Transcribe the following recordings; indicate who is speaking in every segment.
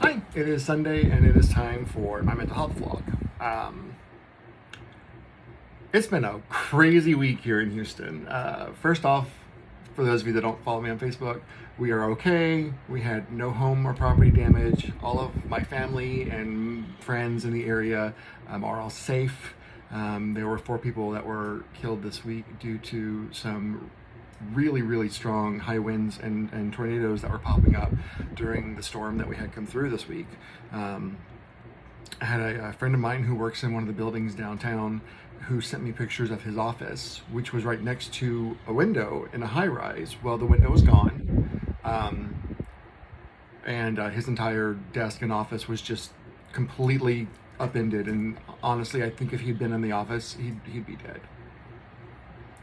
Speaker 1: Hi, it is Sunday and it is time for my mental health vlog. It's been a crazy week here in Houston. First off, for those of you that don't follow me on Facebook, we are okay. We had no home or property damage. All of my family and friends in the area are all safe. There were 4 people that were killed this week due to some really strong high winds and tornadoes that were popping up during the storm that we had come through this week. I had a friend of mine who works in one of the buildings downtown who sent me pictures of his office, which was right next to a window in a high rise. Well, the window was gone, and his entire desk and office was just completely upended. And honestly, I think if he'd been in the office, he'd be dead.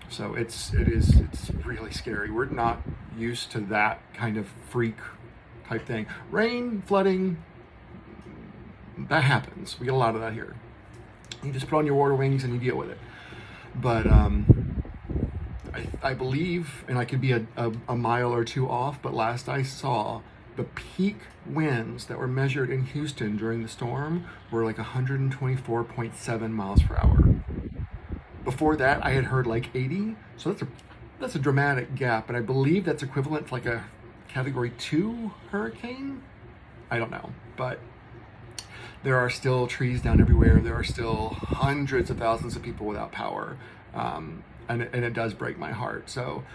Speaker 1: So it's really scary. We're not used to that kind of freak type thing. Rain, flooding, that happens. We get a lot of that here. You just put on your water wings and you deal with it. But I believe, and I could be a mile or two off, but last I saw, the peak winds that were measured in Houston during the storm were like 124.7 miles per hour. Before that, I had heard like 80, so that's a dramatic gap, and I believe that's equivalent to like a Category 2 hurricane. I don't know, but there are still trees down everywhere. There are still hundreds of thousands of people without power, and it does break my heart. So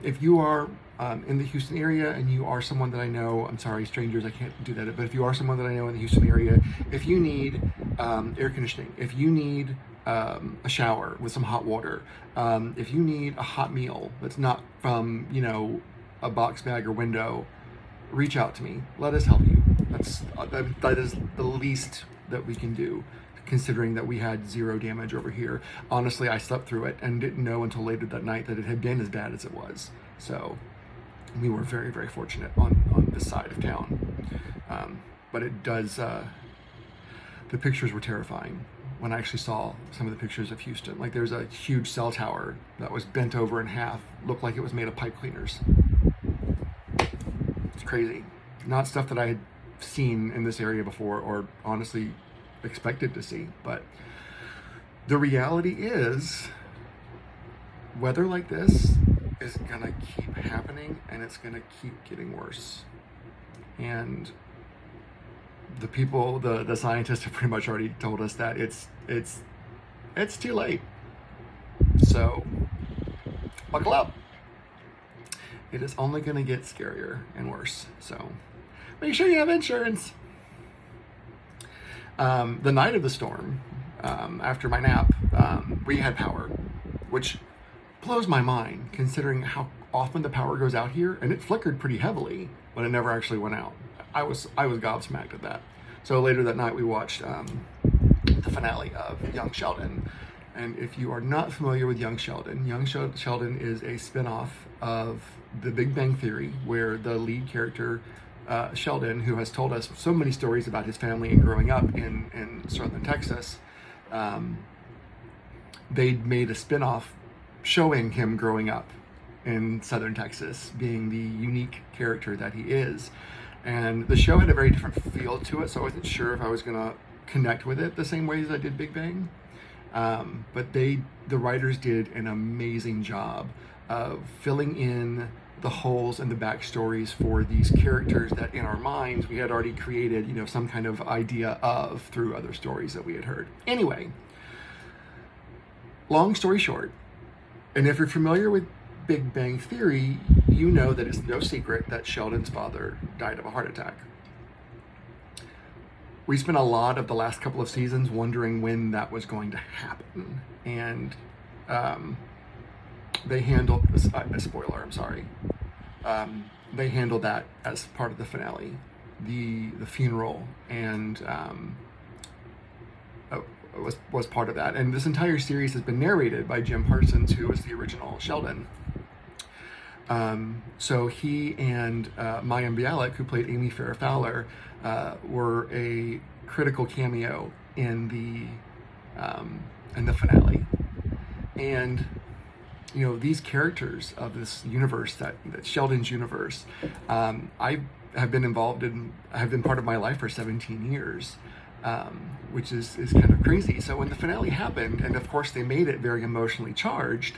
Speaker 1: if you are in the Houston area and you are someone that I know, I'm sorry, strangers, I can't do that, but if you are someone that I know in the Houston area, if you need air conditioning, if you need a shower with some hot water, if you need a hot meal that's not from, a box bag or window, reach out to me. Let us help you. That is the least that we can do, considering that we had 0 damage over here. Honestly, I slept through it and didn't know until later that night that it had been as bad as it was. So we were very fortunate on this side of town. But it does, the pictures were terrifying when I actually saw some of the pictures of Houston. Like, there's a huge cell tower that was bent over in half, looked like it was made of pipe cleaners. It's crazy. Not stuff that I had seen in this area before, or honestly expected to see. But the reality is, weather like this is gonna keep happening, and it's gonna keep getting worse. And the people, the scientists have pretty much already told us that it's too late. So buckle up. It is only going to get scarier and worse. So make sure you have insurance. The night of the storm, after my nap, we had power, which blows my mind considering how often the power goes out here, and it flickered pretty heavily, but it never actually went out. I was gobsmacked at that. So later that night we watched the finale of Young Sheldon. And if you are not familiar with Young Sheldon is a spin-off of The Big Bang Theory, where the lead character, Sheldon, who has told us so many stories about his family and growing up in southern Texas, they made a spin-off showing him growing up in southern Texas, being the unique character that he is. And the show had a very different feel to it, so I wasn't sure if I was going to connect with it the same way as I did Big Bang. But the writers did an amazing job of filling in the holes and the backstories for these characters that in our minds we had already created, some kind of idea of through other stories that we had heard. Anyway, long story short, and if you're familiar with Big Bang Theory, you know that it's no secret that Sheldon's father died of a heart attack. We spent a lot of the last couple of seasons wondering when that was going to happen, and they handled a spoiler. I'm sorry. They handled that as part of the finale, the funeral, and was part of that. And this entire series has been narrated by Jim Parsons, who was the original Sheldon. So he and Mayim Bialik, who played Amy Farrah Fowler, were a critical cameo in the finale. And these characters of this universe, that Sheldon's universe, I have been part of my life for 17 years, which is kind of crazy. So when the finale happened, and of course they made it very emotionally charged,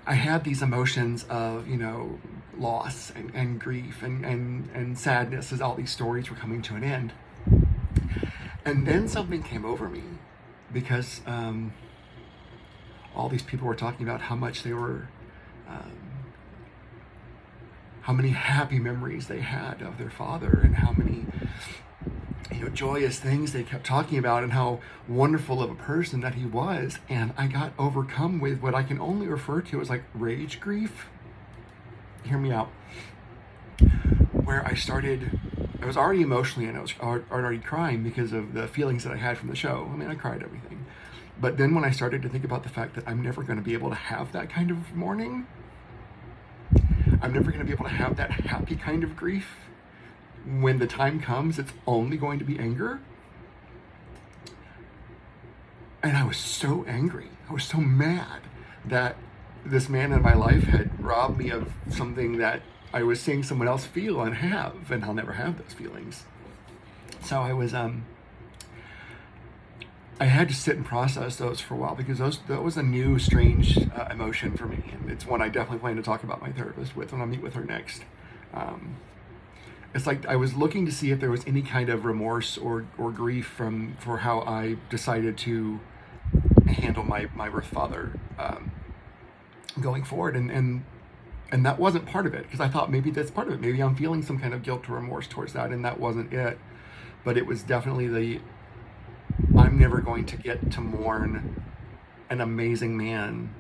Speaker 1: I had these emotions of, loss and grief and sadness as all these stories were coming to an end. And then something came over me because all these people were talking about how much they were, how many happy memories they had of their father, and how many joyous things they kept talking about, and how wonderful of a person that he was. And I got overcome with what I can only refer to as like rage grief. Hear me out. Where I was already emotionally, and I was already crying because of the feelings that I had from the show. I mean, I cried everything. But then when I started to think about the fact that I'm never going to be able to have that kind of mourning, I'm never going to be able to have that happy kind of grief. When the time comes, it's only going to be anger. And I was so angry. I was so mad that this man in my life had robbed me of something that I was seeing someone else feel and have, and I'll never have those feelings. So I had to sit and process those for a while, because that was a new, strange emotion for me, and it's one I definitely plan to talk about my therapist with when I meet with her next. It's like I was looking to see if there was any kind of remorse or grief for how I decided to handle my birth father going forward, and that wasn't part of it, because I thought maybe that's part of it. Maybe I'm feeling some kind of guilt or remorse towards that, and that wasn't it. But it was definitely I'm never going to get to mourn an amazing man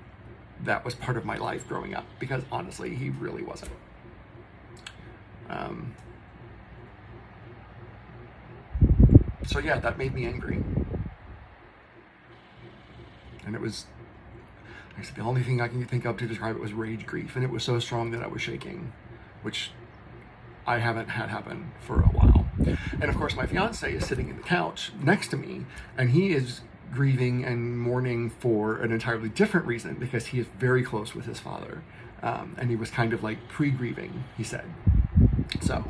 Speaker 1: that was part of my life growing up, because honestly, he really wasn't. So yeah, that made me angry. And it was, like I said, the only thing I can think of to describe it was rage grief. And it was so strong that I was shaking, which I haven't had happen for a while. And of course, my fiance is sitting in the couch next to me, and he is grieving and mourning for an entirely different reason, because he is very close with his father. And he was kind of like pre-grieving, he said. So,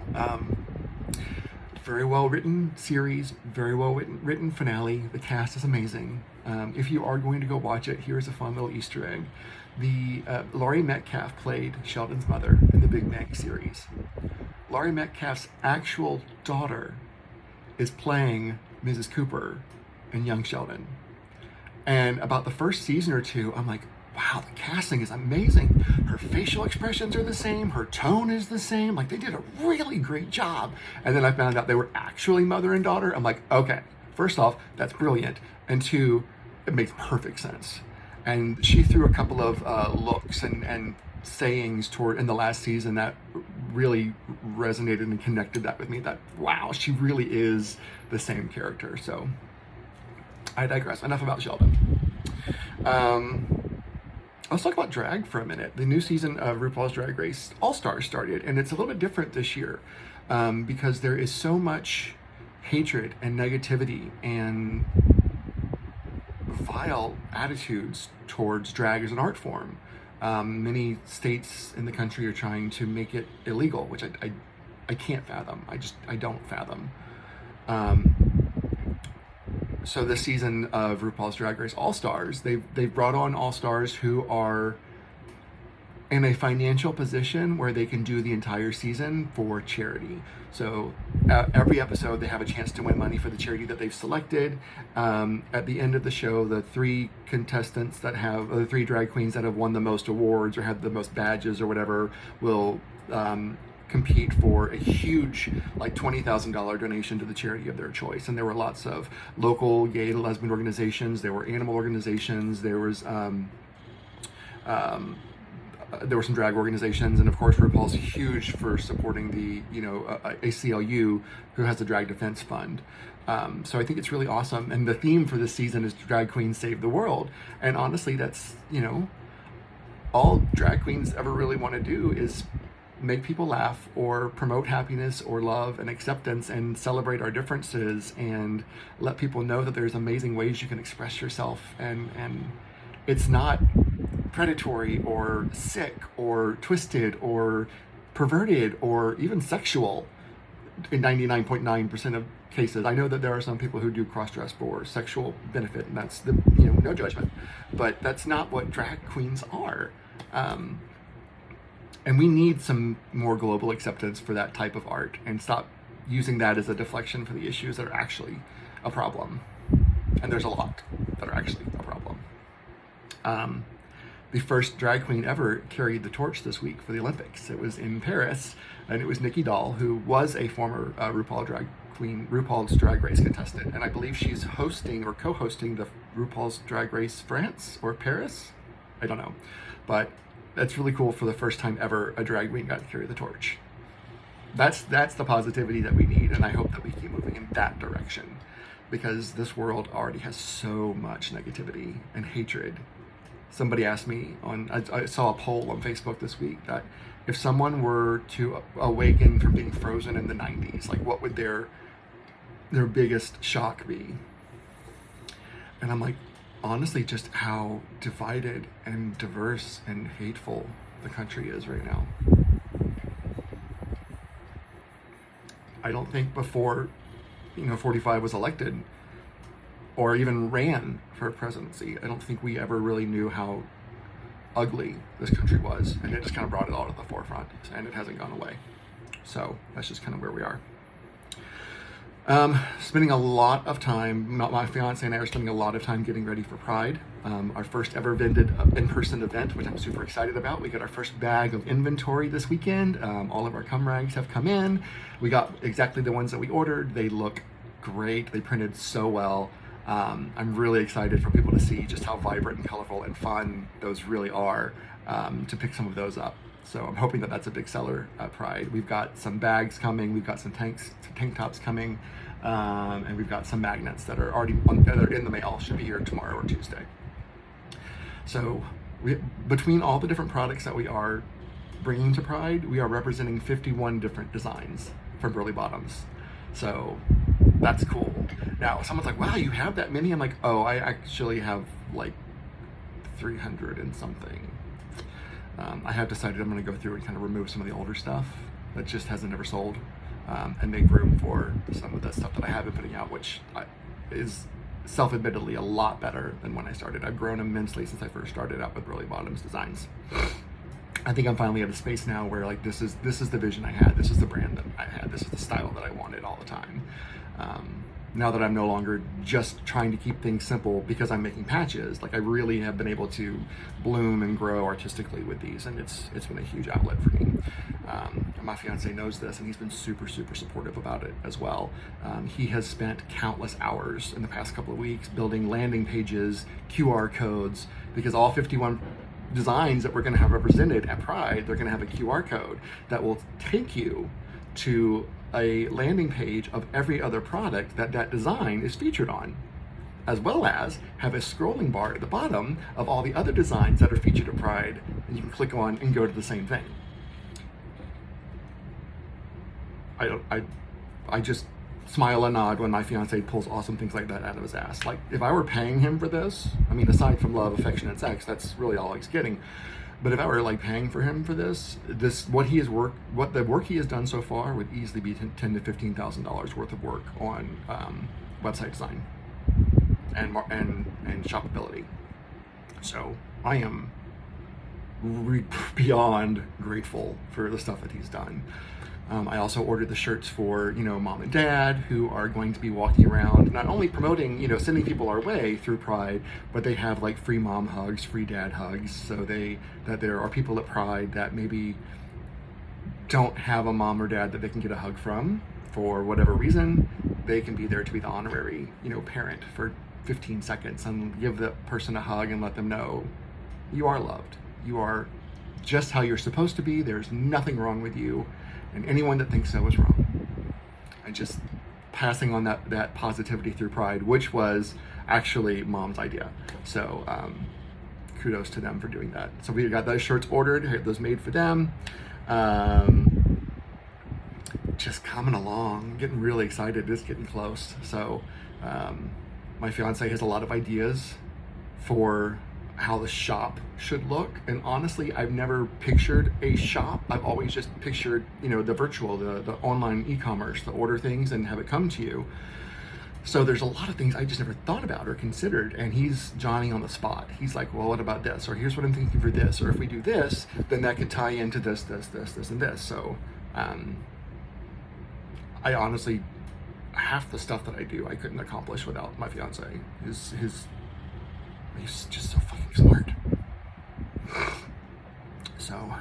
Speaker 1: very well written series, very well written finale. The cast is amazing. If you are going to go watch it, here's a fun little Easter egg. Laurie Metcalf played Sheldon's mother in the Big Bang series. Laurie Metcalf's actual daughter is playing Mrs. Cooper in Young Sheldon. And about the first season or two, I'm like, wow, the casting is amazing. Her facial expressions are the same. Her tone is the same. Like, they did a really great job. And then I found out they were actually mother and daughter. I'm like, okay, first off, that's brilliant. And two, it makes perfect sense. And she threw a couple of looks and sayings in the last season that really resonated and connected that with me, that, wow, she really is the same character. So I digress. Enough about Sheldon. Let's talk about drag for a minute. The new season of RuPaul's Drag Race All-Stars started, and it's a little bit different this year because there is so much hatred and negativity and vile attitudes towards drag as an art form. Many states in the country are trying to make it illegal, which I can't fathom. I don't fathom. So this season of RuPaul's Drag Race All-Stars, they've brought on All-Stars who are in a financial position where they can do the entire season for charity. So every episode they have a chance to win money for the charity that they've selected. At the end of the show, the three drag queens that have won the most awards or have the most badges or whatever will compete for a huge, like, $20,000 donation to the charity of their choice. And there were lots of local gay and lesbian organizations. There were animal organizations. There were some drag organizations, and of course RuPaul's huge for supporting the ACLU, who has the Drag Defense Fund. So I think it's really awesome, and the theme for this season is Drag Queens Save the World. And honestly, that's all drag queens ever really want to do is make people laugh or promote happiness or love and acceptance and celebrate our differences and let people know that there's amazing ways you can express yourself, and it's not predatory or sick or twisted or perverted or even sexual in 99.9% of cases. I know that there are some people who do cross-dress for sexual benefit, and that's no judgment, but that's not what drag queens are. And we need some more global acceptance for that type of art, and stop using that as a deflection for the issues that are actually a problem. And there's a lot that are actually a problem. The first drag queen ever carried the torch this week for the Olympics. It was in Paris, and it was Nikki Doll, who was a former RuPaul's Drag Race contestant, and I believe she's hosting or co-hosting the RuPaul's Drag Race France or Paris. I don't know, but that's really cool. For the first time ever, a drag queen got to carry the torch. That's the positivity that we need, and I hope that we keep moving in that direction, because this world already has so much negativity and hatred. Somebody asked me I saw a poll on Facebook this week that if someone were to awaken from being frozen in the 90s, like what would their biggest shock be? And I'm like, honestly, just how divided and diverse and hateful the country is right now. I don't think before 45 was elected or even ran for presidency, I don't think we ever really knew how ugly this country was, and it just kind of brought it all to the forefront, and it hasn't gone away. So that's just kind of where we are. Spending a lot of time, my fiance and I are spending a lot of time getting ready for Pride, our first ever in-person event, which I'm super excited about. We got our first bag of inventory this weekend. All of our cum rags have come in. We got exactly the ones that we ordered. They look great. They printed so well. I'm really excited for people to see just how vibrant and colorful and fun those really are, to pick some of those up. So I'm hoping that that's a big seller at Pride. We've got some bags coming, we've got some tank tops coming, and we've got some magnets that are already in the mail. Should be here tomorrow or Tuesday. So between all the different products that we are bringing to Pride, we are representing 51 different designs from Burley Bottoms. So that's cool. Now, someone's like, wow, you have that many? I'm like, oh, I actually have like 300 and something. I have decided I'm going to go through and kind of remove some of the older stuff that just hasn't ever sold, and make room for some of the stuff that I have been putting out, which is self-admittedly a lot better than when I started. I've grown immensely since I first started out with Burley Bottoms Designs. I think I'm finally at a space now where like this is the vision I had, this is the brand that I had, this is the style that I wanted all the time. Now that I'm no longer just trying to keep things simple because I'm making patches, like I really have been able to bloom and grow artistically with these, and it's been a huge outlet for me. My fiance knows this, and he's been super supportive about it as well. He has spent countless hours in the past couple of weeks building landing pages, QR codes, because all 51 designs that we're going to have represented at Pride, they're going to have a QR code that will take you to a landing page of every other product that design is featured on, as well as have a scrolling bar at the bottom of all the other designs that are featured at Pride, and you can click on and go to the same thing. I just smile and nod when my fiance pulls awesome things like that out of his ass. Like, if I were paying him for this, I mean, aside from love, affection, and sex, that's really all he's getting. But if I were like paying for him for this, what the work he has done so far would easily be $10,000 to $15,000 worth of work on website design and shoppability. So I am beyond grateful for the stuff that he's done. I also ordered the shirts for, mom and dad, who are going to be walking around, not only promoting, sending people our way through Pride, but they have like free mom hugs, free dad hugs. So that there are people at Pride that maybe don't have a mom or dad that they can get a hug from for whatever reason. They can be there to be the honorary, parent for 15 seconds and give the person a hug and let them know you are loved. You are just how you're supposed to be. There's nothing wrong with you. And anyone that thinks so is wrong. And just passing on that positivity through Pride, which was actually Mom's idea. So kudos to them for doing that. So we got those shirts ordered, had those made for them. Just coming along, getting really excited, it's getting close. So my fiance has a lot of ideas for how the shop should look. And honestly, I've never pictured a shop. I've always just pictured, the virtual, the online e-commerce, the order things and have it come to you. So there's a lot of things I just never thought about or considered. And he's Johnny on the spot. He's like, well, what about this? Or here's what I'm thinking for this. Or if we do this, then that could tie into this, and this. So I honestly, half the stuff that I do, I couldn't accomplish without my fiance. He's just so fucking smart. So,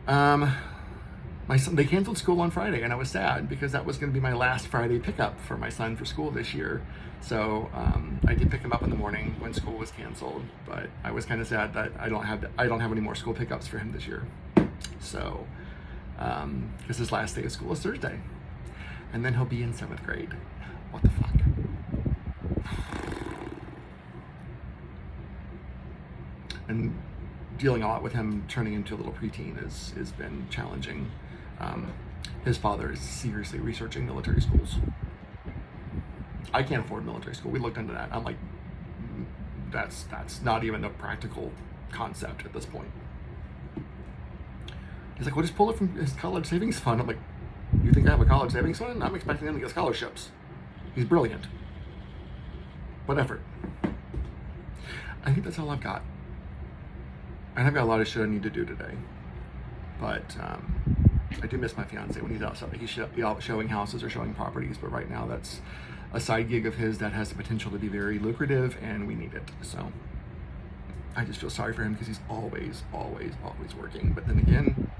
Speaker 1: my son, they canceled school on Friday, and I was sad because that was going to be my last Friday pickup for my son for school this year. So I did pick him up in the morning when school was canceled, but I was kind of sad that I don't have any more school pickups for him this year. So, because his last day of school is Thursday, and then he'll be in 7th grade. What the fuck? And dealing a lot with him turning into a little preteen has been challenging. His father is seriously researching military schools. I can't afford military school. We looked into that. I'm like, that's not even a practical concept at this point. He's like, well, just pull it from his college savings fund. I'm like, you think I have a college savings fund? I'm expecting him to get scholarships. He's brilliant. What effort? I think that's all I've got. And I've got a lot of shit I need to do today. But I do miss my fiance when he's outside. He's out showing houses or showing properties. But right now that's a side gig of his that has the potential to be very lucrative, and we need it. So I just feel sorry for him because he's always working. But then again,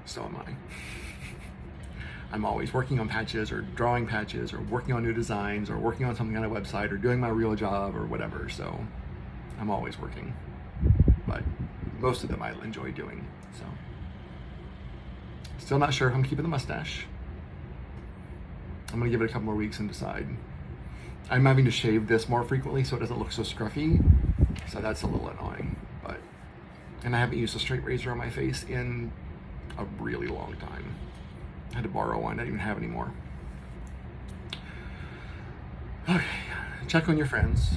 Speaker 1: so am I. I'm always working on patches or drawing patches or working on new designs or working on something on a website or doing my real job or whatever. So I'm always working. But most of them I enjoy doing. So still not sure if I'm keeping the mustache. I'm gonna give it a couple more weeks and decide. I'm having to shave this more frequently so it doesn't look so scruffy. So that's a little annoying. And I haven't used a straight razor on my face in a really long time. I had to borrow one. I don't even have any more. Okay, check on your friends,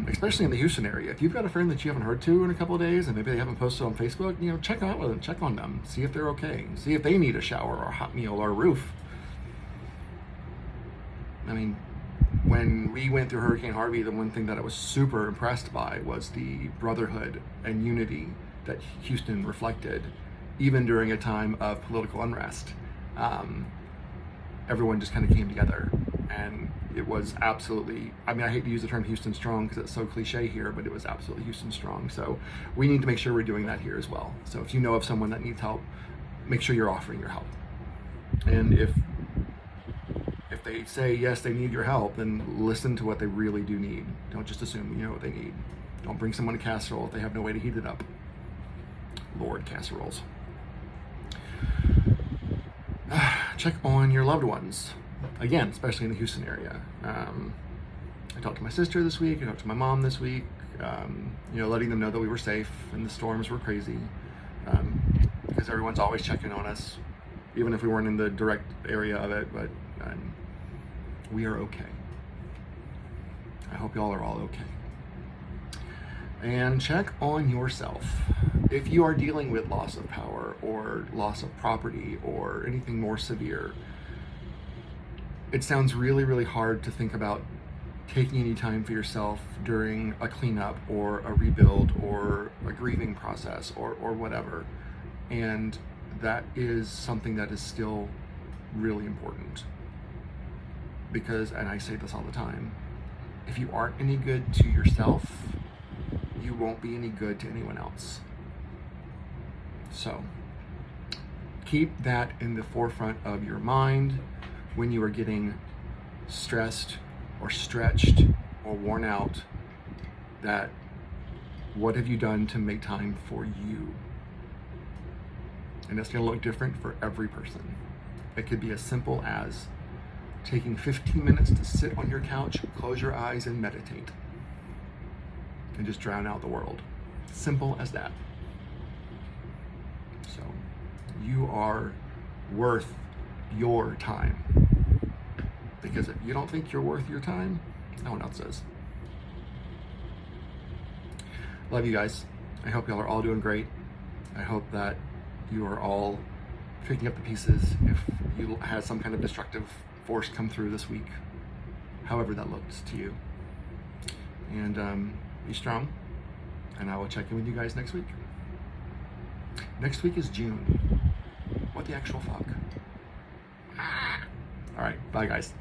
Speaker 1: especially in the Houston area. If you've got a friend that you haven't heard to in a couple of days and maybe they haven't posted on Facebook, check out with them, check on them, see if they're okay, see if they need a shower or a hot meal or a roof. I mean, when we went through Hurricane Harvey, the one thing that I was super impressed by was the brotherhood and unity that Houston reflected, even during a time of political unrest. Everyone just kind of came together, and it was absolutely, I hate to use the term Houston strong because it's so cliche here, but it was absolutely Houston strong. So we need to make sure we're doing that here as well. So if you know of someone that needs help, make sure you're offering your help. And if they say yes, they need your help, then listen to what they really do need. Don't just assume you know what they need. Don't bring someone a casserole if they have no way to heat it up. Lord, casseroles. Check on your loved ones. Again, especially in the Houston area. I talked to my sister this week. I talked to my mom this week. Letting them know that we were safe and the storms were crazy. Because everyone's always checking on us, even if we weren't in the direct area of it. But we are okay. I hope y'all are all okay. And check on yourself. If you are dealing with loss of power or loss of property or anything more severe, it sounds really, really hard to think about taking any time for yourself during a cleanup or a rebuild or a grieving process or whatever. And that is something that is still really important. Because, and I say this all the time, if you aren't any good to yourself, you won't be any good to anyone else. So keep that in the forefront of your mind when you are getting stressed or stretched or worn out, that what have you done to make time for you? And it's going to look different for every person. It could be as simple as taking 15 minutes to sit on your couch, close your eyes, and meditate. And just drown out the world. Simple as that. So, you are worth your time. Because if you don't think you're worth your time, no one else is. Love you guys. I hope y'all are all doing great. I hope that you are all picking up the pieces if you had some kind of destructive force come through this week, however that looked to you. And be strong, and I will check in with you guys next week. Next week is June. What the actual fuck? All right, bye guys.